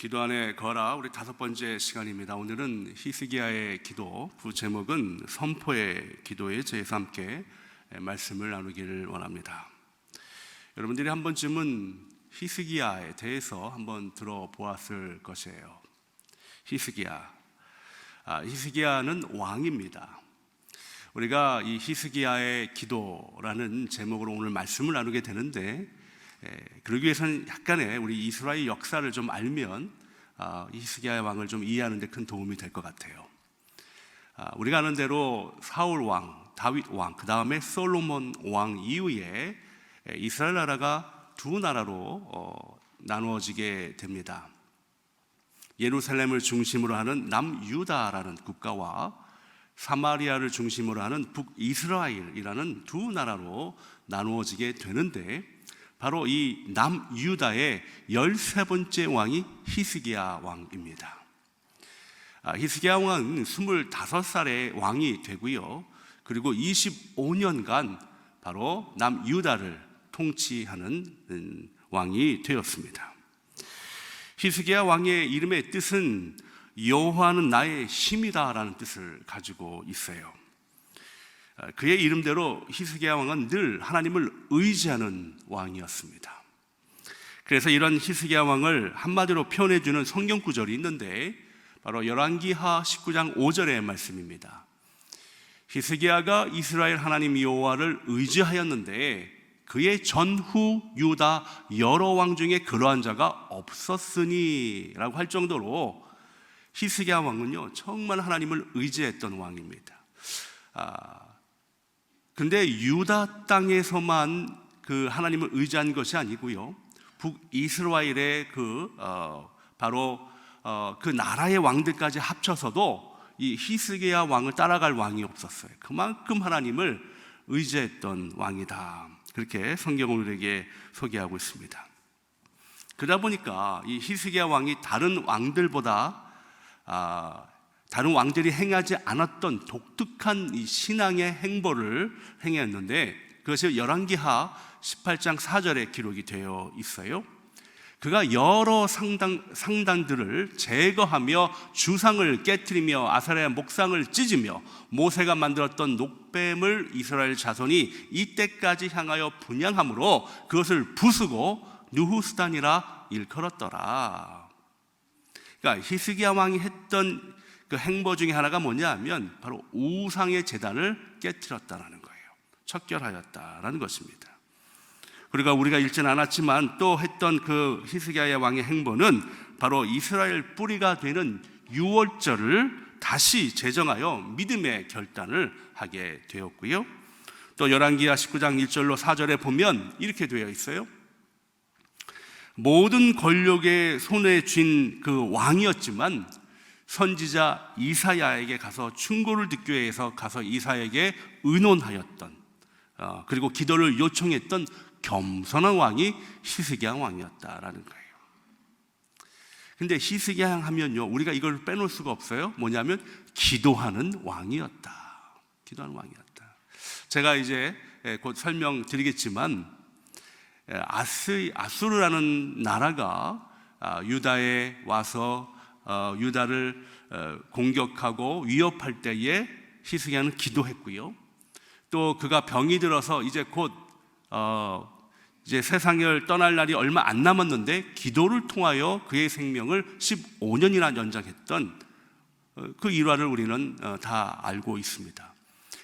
기도 안에 거라 우리 5번째 시간입니다. 오늘은 히스기야의 기도, 그 제목은 선포의 기도에 저희와 함께 말씀을 나누기를 원합니다. 여러분들이 한 번쯤은 히스기야에 대해서 한번 들어보았을 것이에요. 히스기야는 왕입니다. 우리가 이 히스기야의 기도라는 제목으로 오늘 말씀을 나누게 되는데, 그러기 위해서는 약간의 우리 이스라엘 역사를 좀 알면 히스기야 왕을 좀 이해하는 데 큰 도움이 될 것 같아요. 우리가 아는 대로 사울 왕, 다윗 왕, 그 다음에 솔로몬 왕 이후에 이스라엘 나라가 두 나라로 나누어지게 됩니다. 예루살렘을 중심으로 하는 남유다라는 국가와 사마리아를 중심으로 하는 북이스라엘이라는 두 나라로 나누어지게 되는데, 바로 이 남유다의 13번째 왕이 히스기야 왕입니다. 히스기야 왕은 25살의 왕이 되고요, 그리고 25년간 바로 남유다를 통치하는 왕이 되었습니다. 히스기야 왕의 이름의 뜻은 여호와는 나의 힘이다라는 뜻을 가지고 있어요. 그의 이름대로 히스기야 왕은 늘 하나님을 의지하는 왕이었습니다. 그래서 이런 히스기야 왕을 한마디로 표현해주는 성경 구절이 있는데, 바로 열왕기하 19장 5절의 말씀입니다. 히스기야가 이스라엘 하나님 여호와를 의지하였는데 그의 전후 유다 여러 왕 중에 그러한 자가 없었으니 라고 할 정도로 히스기야 왕은요 정말 하나님을 의지했던 왕입니다. 근데 유다 땅에서만 그 하나님을 의지한 것이 아니고요, 북이스라엘의 바로 그 나라의 왕들까지 합쳐서도 이 히스기야 왕을 따라갈 왕이 없었어요. 그만큼 하나님을 의지했던 왕이다, 그렇게 성경은 우리에게 소개하고 있습니다. 그러다 보니까 이 히스기야 왕이 다른 왕들이 행하지 않았던 독특한 이 신앙의 행보를 행했는데, 그것이 열왕기하 18장 4절에 기록이 되어 있어요. 그가 여러 상단들을 제거하며 주상을 깨트리며 아사랴 목상을 찢으며 모세가 만들었던 녹뱀을 이스라엘 자손이 이때까지 향하여 분향함으로 그것을 부수고 느후스단이라 일컬었더라. 그러니까 히스기야 왕이 했던 그 행보 중에 하나가 뭐냐 하면 바로 우상의 제단을 깨트렸다라는 거예요. 척결하였다라는 것입니다. 그러니까 우리가 읽지는 않았지만 또 했던 그 히스기야 왕의 행보는 바로 이스라엘 뿌리가 되는 유월절을 다시 제정하여 믿음의 결단을 하게 되었고요, 또 열왕기하 19장 1절로 4절에 보면 이렇게 되어 있어요. 모든 권력의 손에 쥔 그 왕이었지만 선지자 이사야에게 가서 충고를 듣기 위해서 가서 이사야에게 의논하였던, 그리고 기도를 요청했던 겸손한 왕이 히스기야 왕이었다라는 거예요. 근데 히스기야 하면요 우리가 이걸 빼놓을 수가 없어요. 뭐냐면 기도하는 왕이었다. 기도하는 왕이었다. 제가 이제 곧 설명드리겠지만, 아수르라는 나라가 유다에 와서 유다를 공격하고 위협할 때에 히스기야는 기도했고요, 또 그가 병이 들어서 이제 곧 이제 세상을 떠날 날이 얼마 안 남았는데 기도를 통하여 그의 생명을 15년이나 연장했던 그 일화를 우리는 다 알고 있습니다.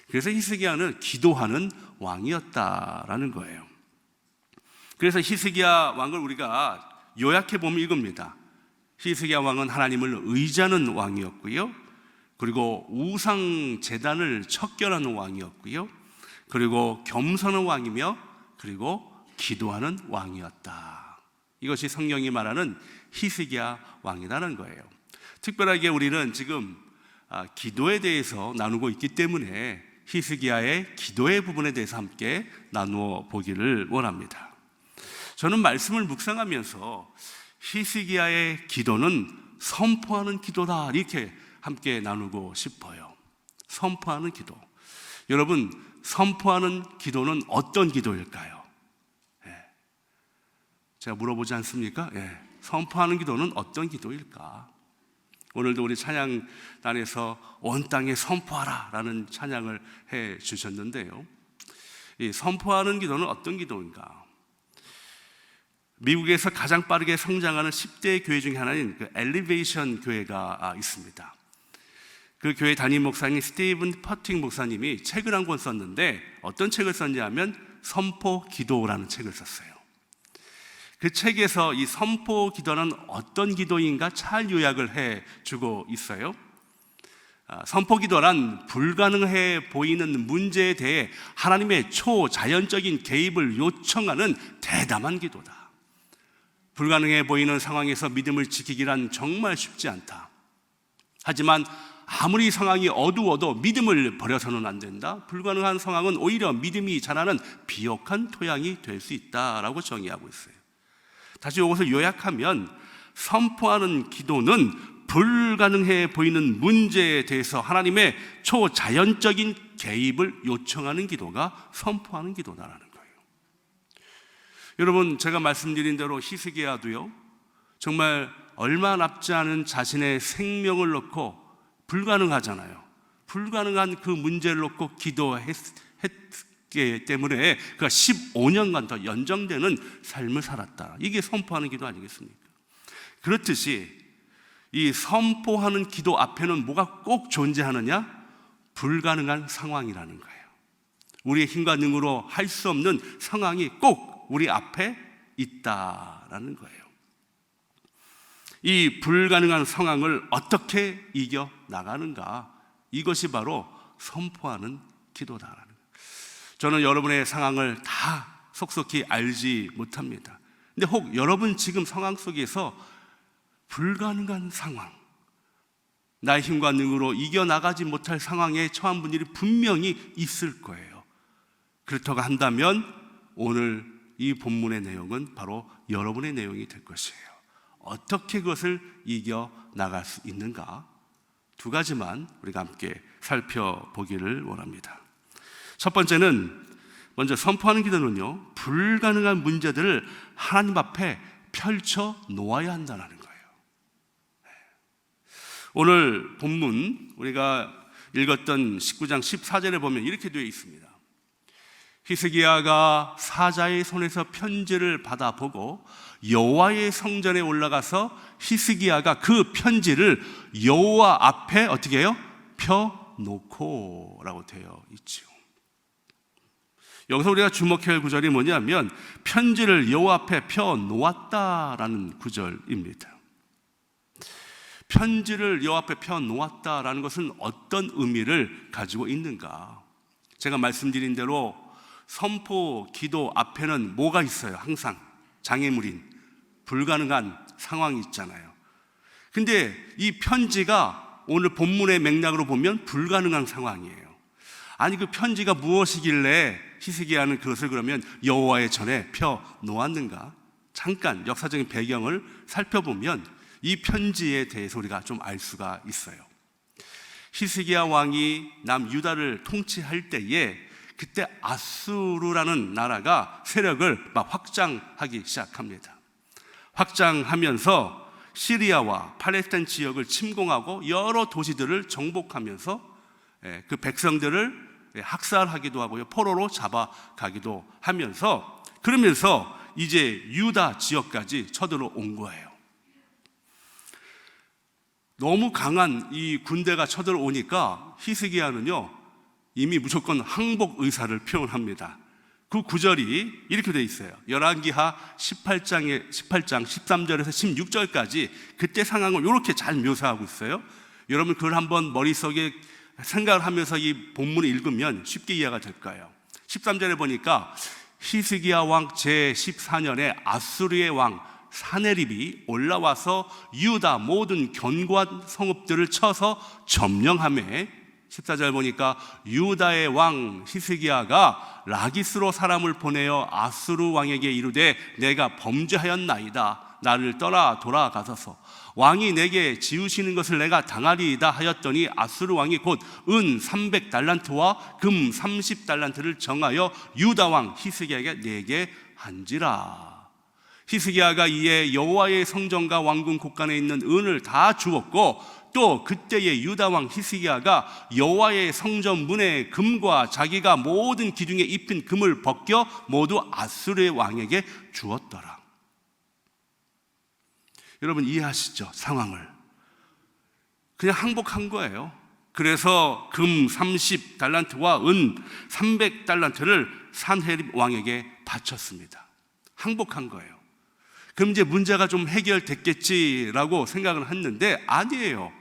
그래서 히스기야는 기도하는 왕이었다라는 거예요. 그래서 히스기야 왕을 우리가 요약해 보면 이겁니다. 히스기야 왕은 하나님을 의지하는 왕이었고요, 그리고 우상 제단을 척결하는 왕이었고요, 그리고 겸손한 왕이며, 그리고 기도하는 왕이었다. 이것이 성경이 말하는 히스기야 왕이라는 거예요. 특별하게 우리는 지금 기도에 대해서 나누고 있기 때문에 히스기야의 기도의 부분에 대해서 함께 나누어 보기를 원합니다. 저는 말씀을 묵상하면서 히스기야의 기도는 선포하는 기도다, 이렇게 함께 나누고 싶어요. 선포하는 기도. 여러분, 선포하는 기도는 어떤 기도일까요? 제가 물어보지 않습니까? 선포하는 기도는 어떤 기도일까? 오늘도 우리 찬양단에서 온 땅에 선포하라 라는 찬양을 해 주셨는데요, 이 선포하는 기도는 어떤 기도인가? 미국에서 가장 빠르게 성장하는 10대 교회 중에 하나인 그 엘리베이션 교회가 있습니다. 그 교회 담임 목사님 스티븐 퍼팅 목사님이 책을 한 권 썼는데, 어떤 책을 썼냐면 선포 기도라는 책을 썼어요. 그 책에서 이 선포 기도는 어떤 기도인가 잘 요약을 해주고 있어요. 선포 기도란 불가능해 보이는 문제에 대해 하나님의 초자연적인 개입을 요청하는 대담한 기도다. 불가능해 보이는 상황에서 믿음을 지키기란 정말 쉽지 않다. 하지만 아무리 상황이 어두워도 믿음을 버려서는 안 된다. 불가능한 상황은 오히려 믿음이 자라는 비옥한 토양이 될 수 있다라고 정의하고 있어요. 다시 이것을 요약하면, 선포하는 기도는 불가능해 보이는 문제에 대해서 하나님의 초자연적인 개입을 요청하는 기도가 선포하는 기도다라는 거예요. 여러분, 제가 말씀드린 대로 히스기야도요, 정말 얼마 남지 않은 자신의 생명을 놓고, 불가능하잖아요, 불가능한 그 문제를 놓고 기도했기 때문에 그가 15년간 더 연장되는 삶을 살았다. 이게 선포하는 기도 아니겠습니까? 그렇듯이 이 선포하는 기도 앞에는 뭐가 꼭 존재하느냐? 불가능한 상황이라는 거예요. 우리의 힘과 능으로 할 수 없는 상황이 꼭 우리 앞에 있다라는 거예요. 이 불가능한 상황을 어떻게 이겨 나가는가? 이것이 바로 선포하는 기도다라는 거예요. 저는 여러분의 상황을 다 속속히 알지 못합니다. 근데 혹 여러분 지금 상황 속에서 불가능한 상황, 나의 힘과 능으로 이겨나가지 못할 상황에 처한 분들이 분명히 있을 거예요. 그렇다고 한다면 오늘 이 본문의 내용은 바로 여러분의 내용이 될 것이에요. 어떻게 그것을 이겨나갈 수 있는가? 두 가지만 우리가 함께 살펴보기를 원합니다. 첫 번째는, 먼저 선포하는 기도는요, 불가능한 문제들을 하나님 앞에 펼쳐 놓아야 한다는 거예요. 오늘 본문 우리가 읽었던 19장 14절에 보면 이렇게 되어 있습니다. 히스기야가 사자의 손에서 편지를 받아보고 여호와의 성전에 올라가서 히스기야가 그 편지를 여호와 앞에 어떻게 해요? 펴놓고 라고 되어 있죠. 여기서 우리가 주목해야 할 구절이 뭐냐면, 편지를 여호와 앞에 펴놓았다라는 구절입니다. 편지를 여호와 앞에 펴놓았다라는 것은 어떤 의미를 가지고 있는가? 제가 말씀드린 대로 선포 기도 앞에는 뭐가 있어요? 항상 장애물인 불가능한 상황이 있잖아요. 근데 이 편지가 오늘 본문의 맥락으로 보면 불가능한 상황이에요. 아니, 그 편지가 무엇이길래 히스기야는 그것을 그러면 여호와의 전에 펴 놓았는가? 잠깐 역사적인 배경을 살펴보면 이 편지에 대해서 우리가 좀 알 수가 있어요. 히스기야 왕이 남유다를 통치할 때에 그때 아수르라는 나라가 세력을 막 확장하기 시작합니다. 확장하면서 시리아와 팔레스타인 지역을 침공하고 여러 도시들을 정복하면서 그 백성들을 학살하기도 하고요, 포로로 잡아가기도 하면서, 그러면서 이제 유다 지역까지 쳐들어온 거예요. 너무 강한 이 군대가 쳐들어오니까 히스기야는요 이미 무조건 항복 의사를 표현합니다. 그 구절이 이렇게 되어 있어요. 열왕기하 18장 13절에서 16절까지 그때 상황을 이렇게 잘 묘사하고 있어요. 여러분 그걸 한번 머릿속에 생각을 하면서 이 본문을 읽으면 쉽게 이해가 될 거예요. 13절에 보니까 히스기야 왕 제14년에 아수르의 왕 사네립이 올라와서 유다 모든 견고한 성읍들을 쳐서 점령하매, 14절 보니까 유다의 왕 히스기야가 라기스로 사람을 보내어 아수르 왕에게 이르되 내가 범죄하였나이다. 나를 떠나 돌아가소서. 왕이 내게 지으시는 것을 내가 당하리이다 하였더니 아수르 왕이 곧 은 300달란트와 금 30달란트를 정하여 유다 왕 히스기야에게 내게 한지라. 히스기야가 이에 여호와의 성전과 왕궁 곳간에 있는 은을 다 주었고, 또 그때의 유다 왕 히스기야가 여호와의 성전 문의 금과 자기가 모든 기둥에 입힌 금을 벗겨 모두 아수르의 왕에게 주었더라. 여러분 이해하시죠? 상황을 그냥 항복한 거예요. 그래서 금 30달란트와 은 300달란트를 산헤립 왕에게 바쳤습니다. 항복한 거예요. 그럼 이제 문제가 좀 해결됐겠지라고 생각을 했는데 아니에요.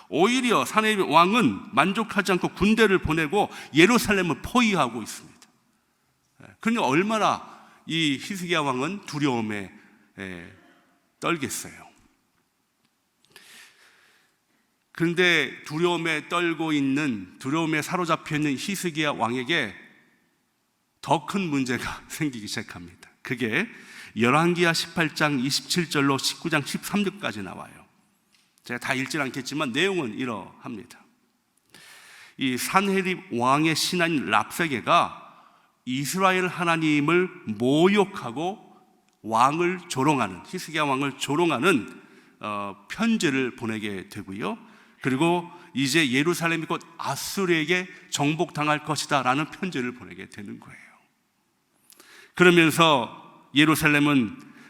오히려 산헤립 왕은 만족하지 않고 군대를 보내고 예루살렘을 포위하고 있습니다. 그러니까 얼마나 이 히스기야 왕은 두려움에 떨겠어요. 그런데 두려움에 떨고 있는, 두려움에 사로잡혀 있는 히스기야 왕에게 더 큰 문제가 생기기 시작합니다. 그게 열왕기하 18장 27절로 19장 13절까지 나와요. 제가 다 읽지는 않겠지만 내용은 이러합니다. 이 산헤립 왕의 신하인 랍세게가 이스라엘 하나님을 모욕하고 왕을 조롱하는, 히스기야 왕을 조롱하는 편지를 보내게 되고요. 그리고 이제 예루살렘이 곧 아수르에게 정복당할 것이다 라는 편지를 보내게 되는 거예요. 그러면서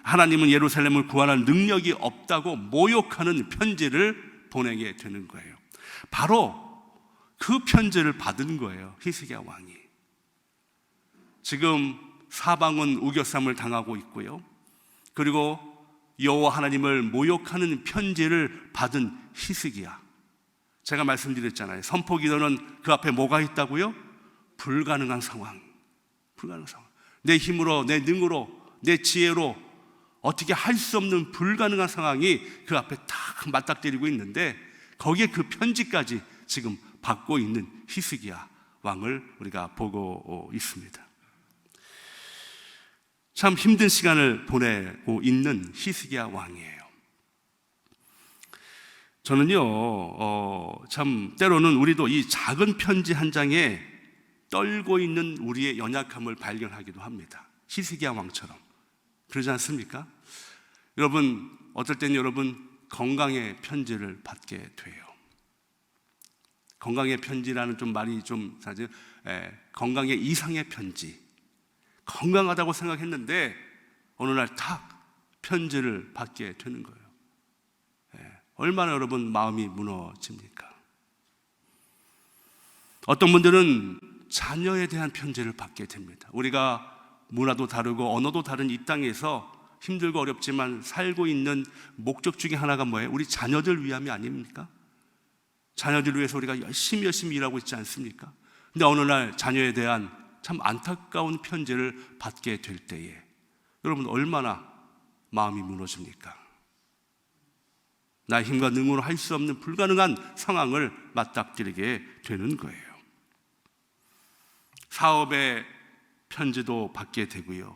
하나님은 예루살렘을 구원할 능력이 없다고 모욕하는 편지를 보내게 되는 거예요. 바로 그 편지를 받은 거예요, 히스기야 왕이. 지금 사방은 우겨쌈을 당하고 있고요. 그리고 여호와 하나님을 모욕하는 편지를 받은 히스기야. 제가 말씀드렸잖아요. 선포기도는 그 앞에 뭐가 있다고요? 불가능한 상황. 불가능한 상황. 내 힘으로, 내 능으로, 내 지혜로 어떻게 할 수 없는 불가능한 상황이 그 앞에 딱 맞닥뜨리고 있는데, 거기에 그 편지까지 지금 받고 있는 히스기야 왕을 우리가 보고 있습니다. 참 힘든 시간을 보내고 있는 히스기야 왕이에요. 저는요, 참 때로는 우리도 이 작은 편지 한 장에 떨고 있는 우리의 연약함을 발견하기도 합니다. 히스기야 왕처럼. 그러지 않습니까? 여러분, 어떨 때는 여러분 건강의 편지를 받게 돼요. 건강의 편지라는 좀 말이 좀 사실 건강의 이상의 편지. 건강하다고 생각했는데 어느 날 탁 편지를 받게 되는 거예요. 얼마나 여러분 마음이 무너집니까? 어떤 분들은 자녀에 대한 편지를 받게 됩니다. 우리가 문화도 다르고 언어도 다른 이 땅에서 힘들고 어렵지만 살고 있는 목적 중에 하나가 뭐예요? 우리 자녀들 위함이 아닙니까? 자녀들 위해서 우리가 열심히 일하고 있지 않습니까? 근데 어느 날 자녀에 대한 참 안타까운 편지를 받게 될 때에 여러분 얼마나 마음이 무너집니까? 나의 힘과 능으로 할 수 없는 불가능한 상황을 맞닥뜨리게 되는 거예요. 사업의 편지도 받게 되고요.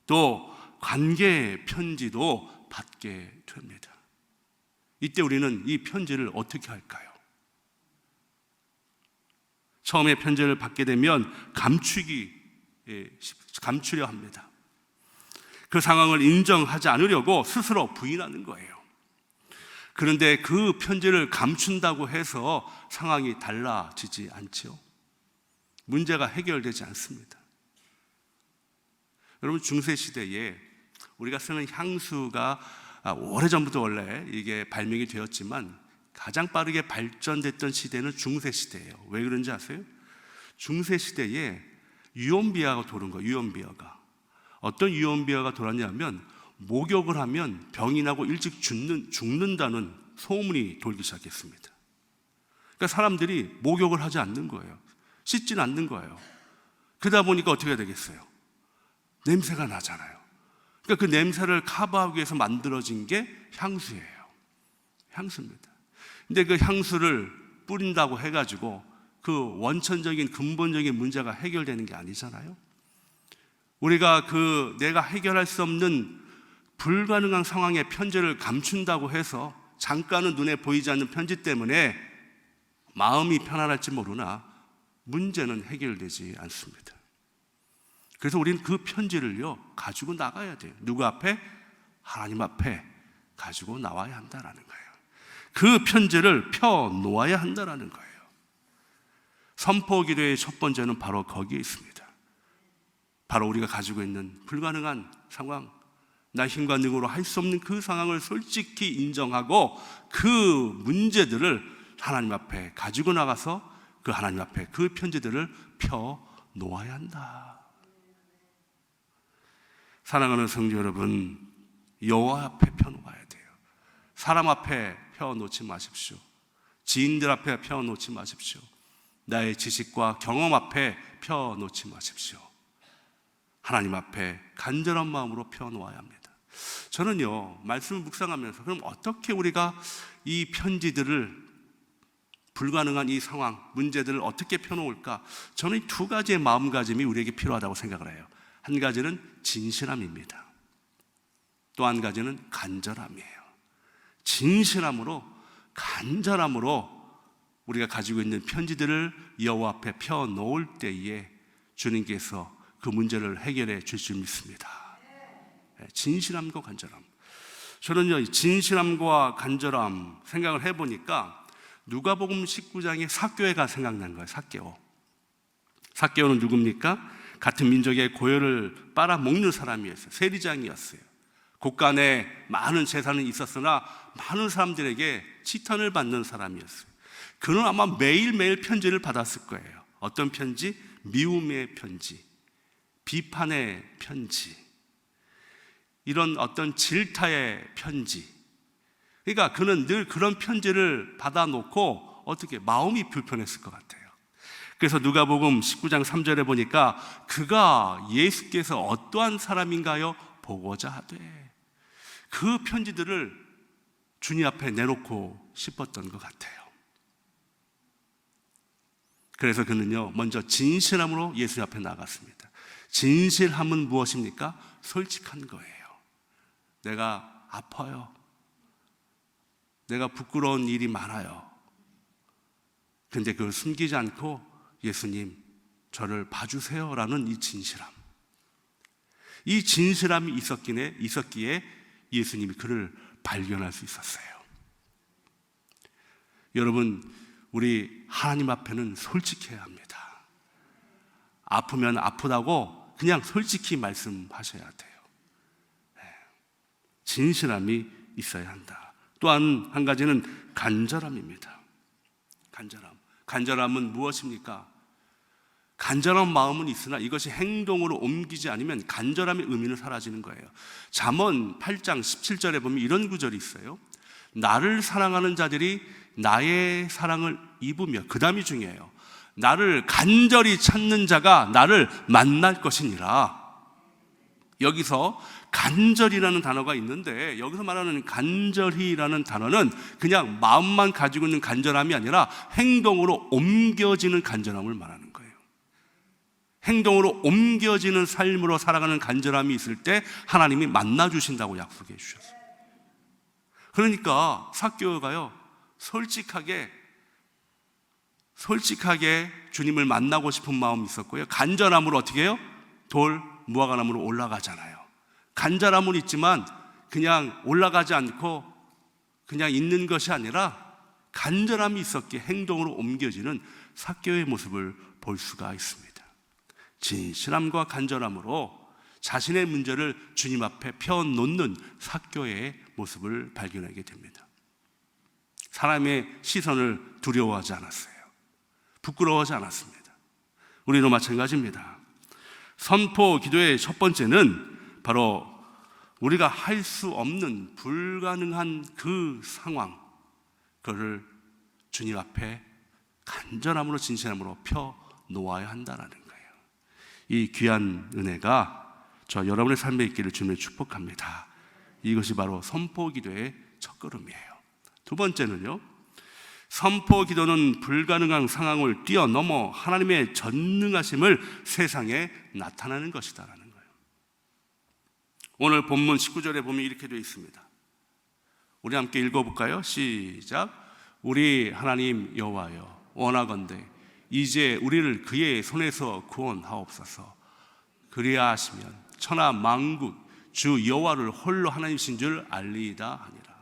또 관계 편지도 받게 됩니다. 이때 우리는 이 편지를 어떻게 할까요? 처음에 편지를 받게 되면 감추려 합니다. 그 상황을 인정하지 않으려고 스스로 부인하는 거예요. 그런데 그 편지를 감춘다고 해서 상황이 달라지지 않죠. 문제가 해결되지 않습니다. 여러분, 중세시대에 우리가 쓰는 향수가 오래전부터 원래 이게 발명이 되었지만 가장 빠르게 발전됐던 시대는 중세시대예요. 왜 그런지 아세요? 중세시대에 유언비어가 도는 거예요. 유언비어가. 어떤 유언비어가 돌았냐면 목욕을 하면 병이 나고 일찍 죽는다는 소문이 돌기 시작했습니다. 그러니까 사람들이 목욕을 하지 않는 거예요. 씻진 않는 거예요. 그러다 보니까 어떻게 해야 되겠어요? 냄새가 나잖아요. 그러니까 그 냄새를 커버하기 위해서 만들어진 게 향수예요. 향수입니다. 근데 그 향수를 뿌린다고 해가지고 그 원천적인 근본적인 문제가 해결되는 게 아니잖아요. 우리가 내가 해결할 수 없는 불가능한 상황의 편지를 감춘다고 해서 잠깐은 눈에 보이지 않는 편지 때문에 마음이 편안할지 모르나 문제는 해결되지 않습니다. 그래서 우리는 그 편지를요 가지고 나가야 돼요. 누구 앞에? 하나님 앞에 가지고 나와야 한다라는 거예요. 그 편지를 펴 놓아야 한다라는 거예요. 선포 기도의 첫 번째는 바로 거기에 있습니다. 바로 우리가 가지고 있는 불가능한 상황, 나 힘과 능으로 할 수 없는 그 상황을 솔직히 인정하고 그 문제들을 하나님 앞에 가지고 나가서 그 하나님 앞에 그 편지들을 펴 놓아야 한다. 사랑하는 성도 여러분, 여호와 앞에 펴 놓아야 돼요. 사람 앞에 펴 놓지 마십시오. 지인들 앞에 펴 놓지 마십시오. 나의 지식과 경험 앞에 펴 놓지 마십시오. 하나님 앞에 간절한 마음으로 펴 놓아야 합니다. 저는요, 말씀을 묵상하면서 그럼 어떻게 우리가 이 편지들을, 불가능한 이 상황, 문제들을 어떻게 펴놓을까? 저는 이 두 가지의 마음가짐이 우리에게 필요하다고 생각을 해요. 한 가지는 진실함입니다. 또 한 가지는 간절함이에요. 진실함으로, 간절함으로 우리가 가지고 있는 편지들을 여호와 앞에 펴놓을 때에 주님께서 그 문제를 해결해 줄 줄 믿습니다. 진실함과 간절함. 저는요, 진실함과 간절함 생각을 해보니까 누가복음 19장의 삭개오가 생각난 거예요. 삭개오는 누굽니까? 같은 민족의 고열을 빨아먹는 사람이었어요. 세리장이었어요. 곳간에 많은 재산이 있었으나 많은 사람들에게 치탄을 받는 사람이었어요. 그는 아마 매일매일 편지를 받았을 거예요. 어떤 편지? 미움의 편지, 비판의 편지, 이런 어떤 질타의 편지. 그러니까 그는 늘 그런 편지를 받아놓고 어떻게 마음이 불편했을 것 같아요. 그래서 누가복음 19장 3절에 보니까 그가 예수께서 어떠한 사람인가요? 보고자 하되, 그 편지들을 주님 앞에 내놓고 싶었던 것 같아요. 그래서 그는요, 먼저 진실함으로 예수님 앞에 나갔습니다. 진실함은 무엇입니까? 솔직한 거예요. 내가 아파요. 내가 부끄러운 일이 많아요. 근데 그걸 숨기지 않고 예수님, 저를 봐주세요 라는 이 진실함. 이 진실함이 있었기에 예수님이 그를 발견할 수 있었어요. 여러분, 우리 하나님 앞에는 솔직해야 합니다. 아프면 아프다고 그냥 솔직히 말씀하셔야 돼요. 진실함이 있어야 한다. 또한 한 가지는 간절함입니다. 간절함은 무엇입니까? 간절한 마음은 있으나 이것이 행동으로 옮기지 않으면 간절함의 의미는 사라지는 거예요. 잠언 8장 17절에 보면 이런 구절이 있어요. 나를 사랑하는 자들이 나의 사랑을 입으며, 그 다음이 중요해요. 나를 간절히 찾는 자가 나를 만날 것이니라. 여기서 간절이라는 단어가 있는데, 여기서 말하는 간절히라는 단어는 그냥 마음만 가지고 있는 간절함이 아니라 행동으로 옮겨지는 간절함을 말하는 거예요. 행동으로 옮겨지는 삶으로 살아가는 간절함이 있을 때 하나님이 만나주신다고 약속해 주셨어요. 그러니까 삭개오가요, 솔직하게 주님을 만나고 싶은 마음이 있었고요, 간절함으로 어떻게 해요? 돌 무화과나무로 올라가잖아요. 간절함은 있지만 그냥 올라가지 않고 그냥 있는 것이 아니라 간절함이 있었기에 행동으로 옮겨지는 삭개오의 모습을 볼 수가 있습니다. 진실함과 간절함으로 자신의 문제를 주님 앞에 펴놓는 삭개오의 모습을 발견하게 됩니다. 사람의 시선을 두려워하지 않았어요. 부끄러워하지 않았습니다. 우리도 마찬가지입니다. 선포 기도의 첫 번째는 바로 우리가 할 수 없는 불가능한 그 상황, 그거를 주님 앞에 간절함으로 진실함으로 펴 놓아야 한다는 거예요. 이 귀한 은혜가 저 여러분의 삶에 있기를 주님을 축복합니다. 이것이 바로 선포 기도의 첫걸음이에요. 두 번째는요, 선포 기도는 불가능한 상황을 뛰어넘어 하나님의 전능하심을 세상에 나타내는 것이다라는 거예요. 오늘 본문 19절에 보면 이렇게 되어 있습니다. 우리 함께 읽어볼까요? 시작. 우리 하나님 여호와여, 원하건대 이제 우리를 그의 손에서 구원하옵소서. 그리하시면 천하 만국 주 여호와를 홀로 하나님이신 줄 알리이다 하니라.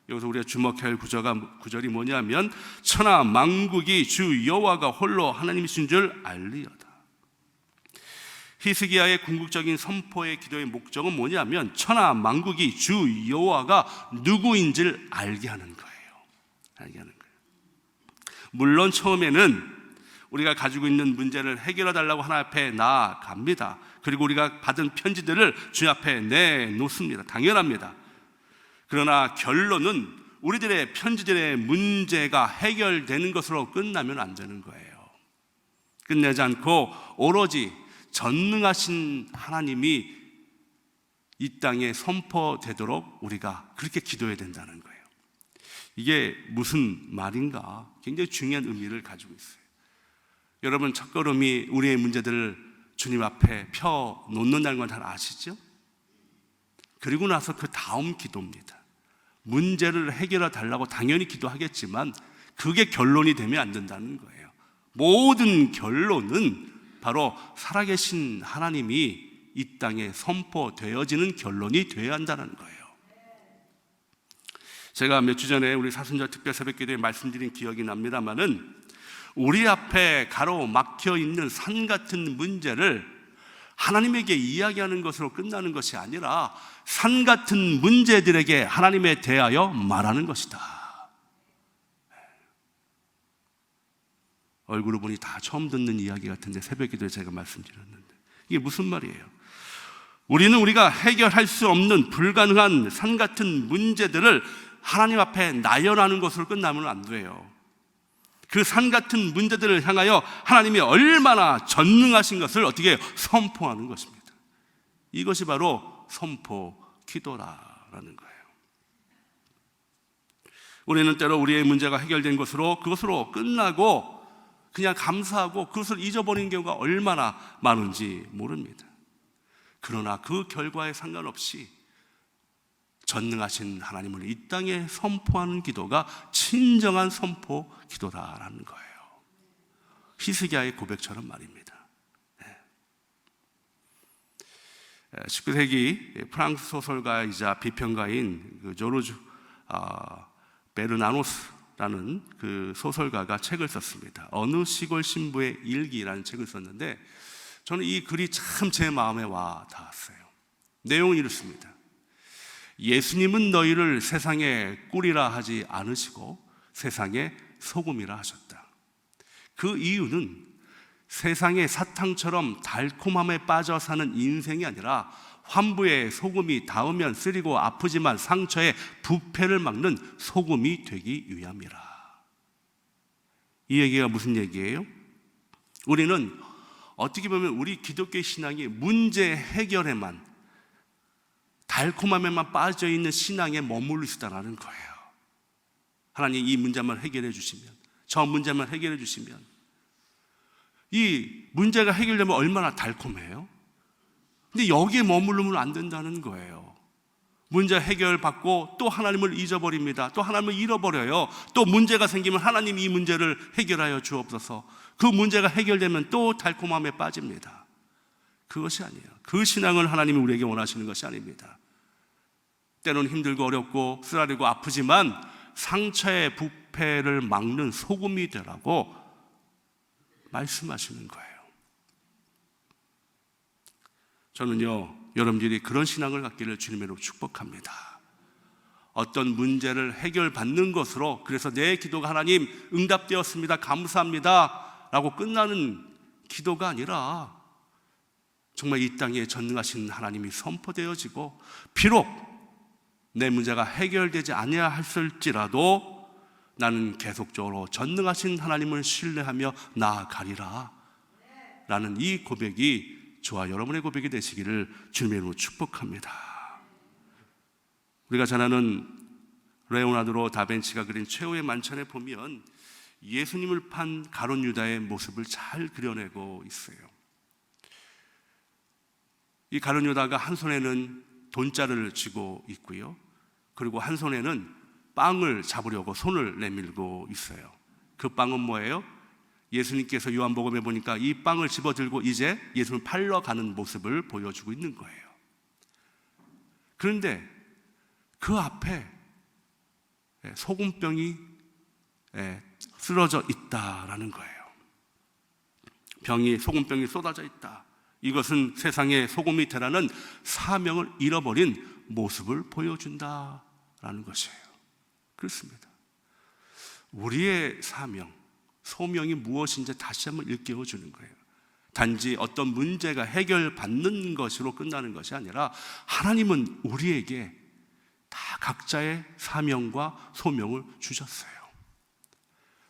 여기서 우리가 주목할 구절이 뭐냐면 천하 만국이 주 여호와가 홀로 하나님이신 줄 알리이다. 히스기야의 궁극적인 선포의 기도의 목적은 뭐냐면 천하 만국이 주 여호와가 누구인지를 알게 하는 거예요. 알게 하는 거예요. 물론 처음에는 우리가 가지고 있는 문제를 해결해 달라고 하나님 앞에 나아갑니다. 그리고 우리가 받은 편지들을 주님 앞에 내놓습니다. 당연합니다. 그러나 결론은 우리들의 편지들의 문제가 해결되는 것으로 끝나면 안 되는 거예요. 끝내지 않고 오로지 전능하신 하나님이 이 땅에 선포되도록 우리가 그렇게 기도해야 된다는 거예요. 이게 무슨 말인가? 굉장히 중요한 의미를 가지고 있어요. 여러분, 첫걸음이 우리의 문제들을 주님 앞에 펴 놓는다는 건 잘 아시죠? 그리고 나서 그 다음 기도입니다. 문제를 해결해 달라고 당연히 기도하겠지만 그게 결론이 되면 안 된다는 거예요. 모든 결론은 바로 살아계신 하나님이 이 땅에 선포되어지는 결론이 되어야 한다는 거예요. 제가 몇 주 전에 우리 사순절 특별 새벽기도에 말씀드린 기억이 납니다만은 우리 앞에 가로막혀 있는 산 같은 문제를 하나님에게 이야기하는 것으로 끝나는 것이 아니라 산 같은 문제들에게 하나님에 대하여 말하는 것이다. 얼굴을 보니 다 처음 듣는 이야기 같은데 새벽기도에 제가 말씀드렸는데 이게 무슨 말이에요? 우리는 우리가 해결할 수 없는 불가능한 산 같은 문제들을 하나님 앞에 나열하는 것으로 끝나면 안 돼요. 그 산 같은 문제들을 향하여 하나님이 얼마나 전능하신 것을 어떻게 해요? 선포하는 것입니다. 이것이 바로 선포 기도라는 거예요. 우리는 때로 우리의 문제가 해결된 것으로 그것으로 끝나고 그냥 감사하고 그것을 잊어버리는 경우가 얼마나 많은지 모릅니다. 그러나 그 결과에 상관없이 전능하신 하나님을 이 땅에 선포하는 기도가 진정한 선포 기도다라는 거예요. 히스기야의 고백처럼 말입니다. 19세기 프랑스 소설가이자 비평가인 그 조르주 베르나노스라는 그 소설가가 책을 썼습니다. 어느 시골 신부의 일기라는 책을 썼는데 저는 이 글이 참 제 마음에 와 닿았어요. 내용은 이렇습니다. 예수님은 너희를 세상의 꿀이라 하지 않으시고 세상의 소금이라 하셨다. 그 이유는 세상의 사탕처럼 달콤함에 빠져 사는 인생이 아니라 환부의 소금이 닿으면 쓰리고 아프지만 상처의 부패를 막는 소금이 되기 위함이라. 이 얘기가 무슨 얘기예요? 우리는 어떻게 보면 우리 기독교 신앙이 문제 해결에만 달콤함에만 빠져있는 신앙에 머물러 있다는 거예요. 하나님 이 문제만 해결해 주시면, 저 문제만 해결해 주시면, 이 문제가 해결되면 얼마나 달콤해요? 근데 여기에 머무르면 안 된다는 거예요. 문제 해결받고 또 하나님을 잊어버립니다. 또 하나님을 잃어버려요. 또 문제가 생기면 하나님 이 문제를 해결하여 주옵소서. 그 문제가 해결되면 또 달콤함에 빠집니다. 그것이 아니에요. 그 신앙을 하나님이 우리에게 원하시는 것이 아닙니다. 때로는 힘들고 어렵고 쓰라리고 아프지만 상처의 부패를 막는 소금이 되라고 말씀하시는 거예요. 저는요, 여러분들이 그런 신앙을 갖기를 주님으로 축복합니다. 어떤 문제를 해결받는 것으로 그래서 내 기도가 하나님 응답되었습니다, 감사합니다 라고 끝나는 기도가 아니라 정말 이 땅에 전능하신 하나님이 선포되어지고 비록 내 문제가 해결되지 아니하였을지라도 나는 계속적으로 전능하신 하나님을 신뢰하며 나아가리라 라는 이 고백이 저와 여러분의 고백이 되시기를 주님의 이름으로 축복합니다. 우리가 잘 아는 레오나르도 다빈치가 그린 최후의 만찬에 보면 예수님을 판 가룟 유다의 모습을 잘 그려내고 있어요. 이 가룟 유다가 한 손에는 돈자루를 쥐고 있고요, 그리고 한 손에는 빵을 잡으려고 손을 내밀고 있어요. 그 빵은 뭐예요? 예수님께서 요한복음에 보니까 이 빵을 집어들고 이제 예수님을 팔러 가는 모습을 보여주고 있는 거예요. 그런데 그 앞에 소금병이 쓰러져 있다라는 거예요. 소금병이 쏟아져 있다. 이것은 세상의 소금이 되라는 사명을 잃어버린 모습을 보여준다라는 것이에요. 그렇습니다. 우리의 사명, 소명이 무엇인지 다시 한번 일깨워 주는 거예요. 단지 어떤 문제가 해결받는 것으로 끝나는 것이 아니라 하나님은 우리에게 다 각자의 사명과 소명을 주셨어요.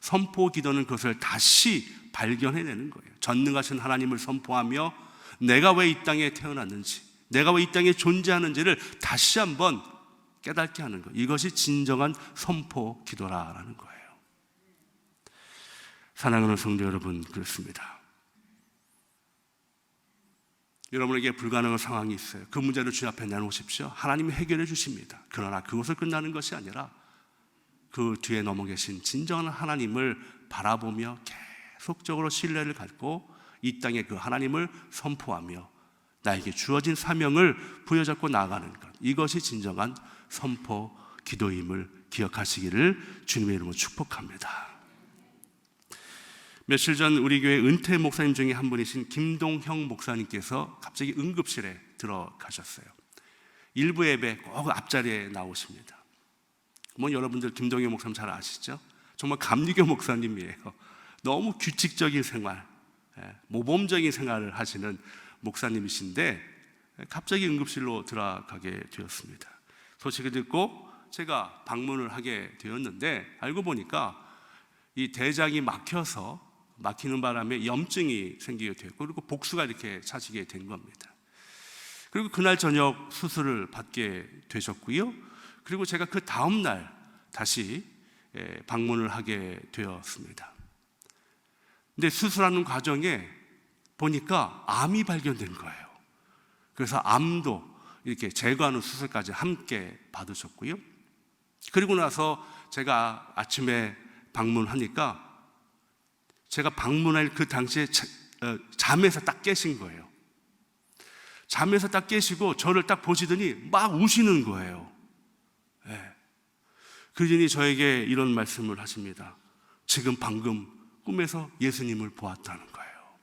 선포 기도는 그것을 다시 발견해내는 거예요. 전능하신 하나님을 선포하며 내가 왜 이 땅에 태어났는지, 내가 왜 이 땅에 존재하는지를 다시 한번 깨닫게 하는 것, 이것이 진정한 선포 기도라는 거예요. 사랑하는 성도 여러분, 그렇습니다. 여러분에게 불가능한 상황이 있어요. 그 문제를 주님 앞에 내놓으십시오. 하나님이 해결해 주십니다. 그러나 그것을 끝나는 것이 아니라 그 뒤에 넘어 계신 진정한 하나님을 바라보며 계속적으로 신뢰를 갖고 이 땅에 그 하나님을 선포하며 나에게 주어진 사명을 부여잡고 나아가는 것, 이것이 진정한 선포 기도임을 기억하시기를 주님의 이름으로 축복합니다. 며칠 전 우리 교회 은퇴 목사님 중에 한 분이신 김동형 목사님께서 갑자기 응급실에 들어가셨어요. 일부 예배 꼭 앞자리에 나오십니다. 여러분들 김동형 목사님 잘 아시죠? 정말 감리교 목사님이에요. 너무 규칙적인 생활, 모범적인 생활을 하시는 목사님이신데 갑자기 응급실로 들어가게 되었습니다. 소식을 듣고 제가 방문을 하게 되었는데 알고 보니까 이 대장이 막히는 바람에 염증이 생기게 되었고, 그리고 복수가 이렇게 차지게 된 겁니다. 그리고 그날 저녁 수술을 받게 되셨고요. 그리고 제가 그 다음 날 다시 방문을 하게 되었습니다. 근데 수술하는 과정에 보니까 암이 발견된 거예요. 그래서 암도 이렇게 제거하는 수술까지 함께 받으셨고요. 그리고 나서 제가 아침에 방문하니까 제가 방문할 그 당시에 잠에서 딱 깨신 거예요. 잠에서 딱 깨시고 저를 딱 보시더니 막 우시는 거예요. 그러니 저에게 이런 말씀을 하십니다. 지금 방금 꿈에서 예수님을 보았다는 거예요.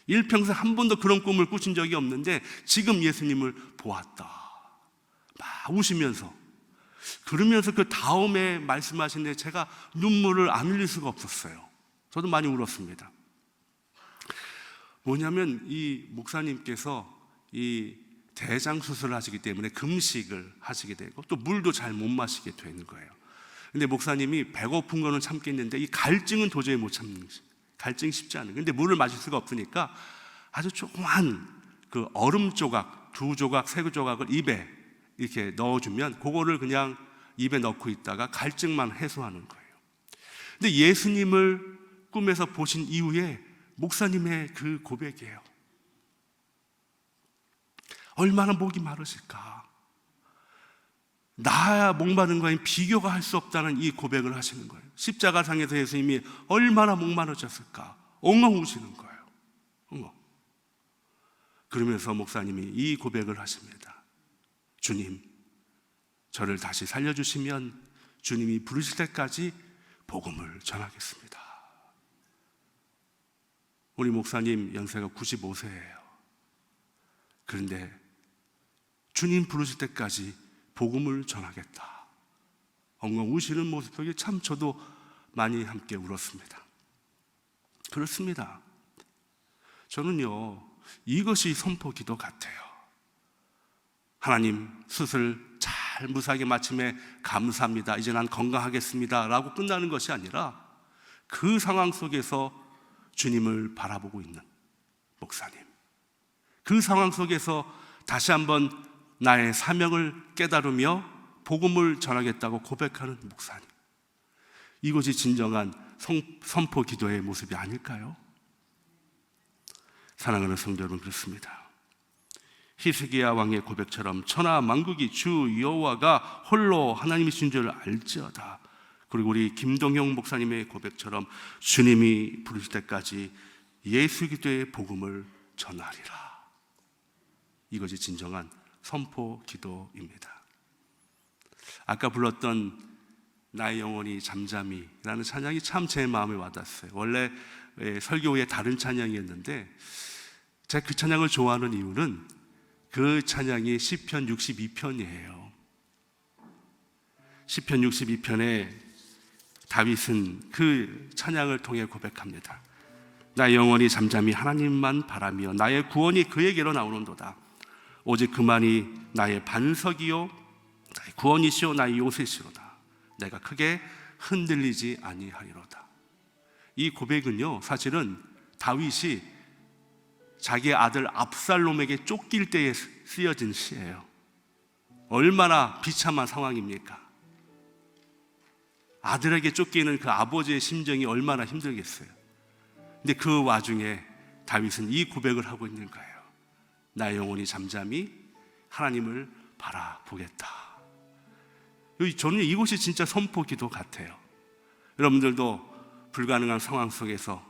일평생 한 번도 그런 꿈을 꾸신 적이 없는데 지금 예수님을 보았다. 막 우시면서, 그러면서 그 다음에 말씀하시는데 제가 눈물을 안 흘릴 수가 없었어요. 저도 많이 울었습니다. 뭐냐면 이 목사님께서 이 대장 수술을 하시기 때문에 금식을 하시게 되고 또 물도 잘 못 마시게 되는 거예요. 근데 목사님이 배고픈 거는 참겠는데 이 갈증은 도저히 못 참는 거예요. 갈증이 쉽지 않은. 근데 물을 마실 수가 없으니까 아주 조그만 그 얼음 조각 2조각, 3조각을 입에 이렇게 넣어주면 그거를 그냥 입에 넣고 있다가 갈증만 해소하는 거예요. 근데 예수님을 꿈에서 보신 이후에 목사님의 그 고백이에요. 얼마나 목이 마르실까. 나야 목마른 거에 비교가 할 수 없다는 이 고백을 하시는 거예요. 십자가상에서 예수님이 얼마나 목마르셨을까. 엉엉 우시는 거예요. 엉엉. 그러면서 목사님이 이 고백을 하십니다. 주님, 저를 다시 살려주시면 주님이 부르실 때까지 복음을 전하겠습니다. 우리 목사님 연세가 95세예요. 그런데 주님 부르실 때까지 복음을 전하겠다. 엉엉 우시는 모습 속에 참 저도 많이 함께 울었습니다. 그렇습니다. 저는요, 이것이 선포 기도 같아요. 하나님, 수술 잘 무사하게 마침에 감사합니다. 이제 난 건강하겠습니다. 라고 끝나는 것이 아니라 그 상황 속에서 주님을 바라보고 있는 목사님. 그 상황 속에서 다시 한번 나의 사명을 깨달으며 복음을 전하겠다고 고백하는 목사님. 이것이 진정한 선포 기도의 모습이 아닐까요? 사랑하는 성도 여러분, 그렇습니다. 히스기야 왕의 고백처럼 천하 만국이 주 여호와가 홀로 하나님이신 줄 알지어다. 그리고 우리 김동형 목사님의 고백처럼 주님이 부르실 때까지 예수 그리스도의 복음을 전하리라. 이것이 진정한 선포 기도입니다. 아까 불렀던 나의 영혼이 잠잠히라는 찬양이 참 제 마음에 와닿았어요. 원래 설교 후에 다른 찬양이었는데 제가 그 찬양을 좋아하는 이유는 그 찬양이 시편 62편이에요. 시편 62편에 다윗은 그 찬양을 통해 고백합니다. 나의 영혼이 잠잠히 하나님만 바라며 나의 구원이 그에게로 나오는도다. 오직 그만이 나의 반석이요 나의 구원이시오 나의 요새시로다. 내가 크게 흔들리지 아니하리로다. 이 고백은요, 사실은 다윗이 자기 아들 압살롬에게 쫓길 때에 쓰여진 시예요. 얼마나 비참한 상황입니까? 아들에게 쫓기는 그 아버지의 심정이 얼마나 힘들겠어요. 근데 그 와중에 다윗은 이 고백을 하고 있는 거예요. 나의 영혼이 잠잠히 하나님을 바라보겠다. 저는 이곳이 진짜 선포 기도 같아요. 여러분들도 불가능한 상황 속에서,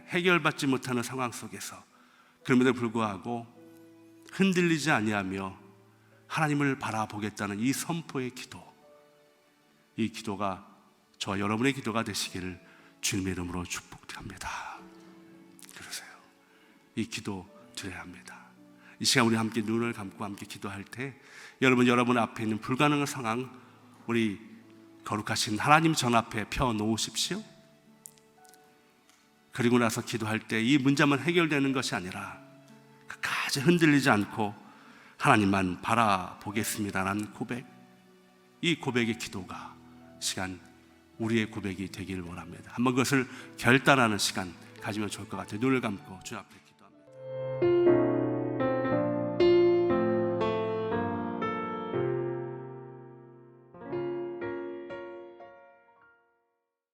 해결받지 못하는 상황 속에서, 그럼에도 불구하고 흔들리지 아니하며 하나님을 바라보겠다는 이 선포의 기도, 이 기도가 저와 여러분의 기도가 되시기를 주님의 이름으로 축복합니다. 그러세요. 이 기도 드려야 합니다. 이 시간 우리 함께 눈을 감고 함께 기도할 때 여러분 앞에 있는 불가능한 상황 우리 거룩하신 하나님 전 앞에 펴놓으십시오. 그리고 나서 기도할 때 이 문제만 해결되는 것이 아니라 끝까지 흔들리지 않고 하나님만 바라보겠습니다라는 고백, 이 고백의 기도가 시간 우리의 고백이 되기를 원합니다. 한번 그것을 결단하는 시간 가지면 좋을 것 같아요. 눈을 감고 주 앞에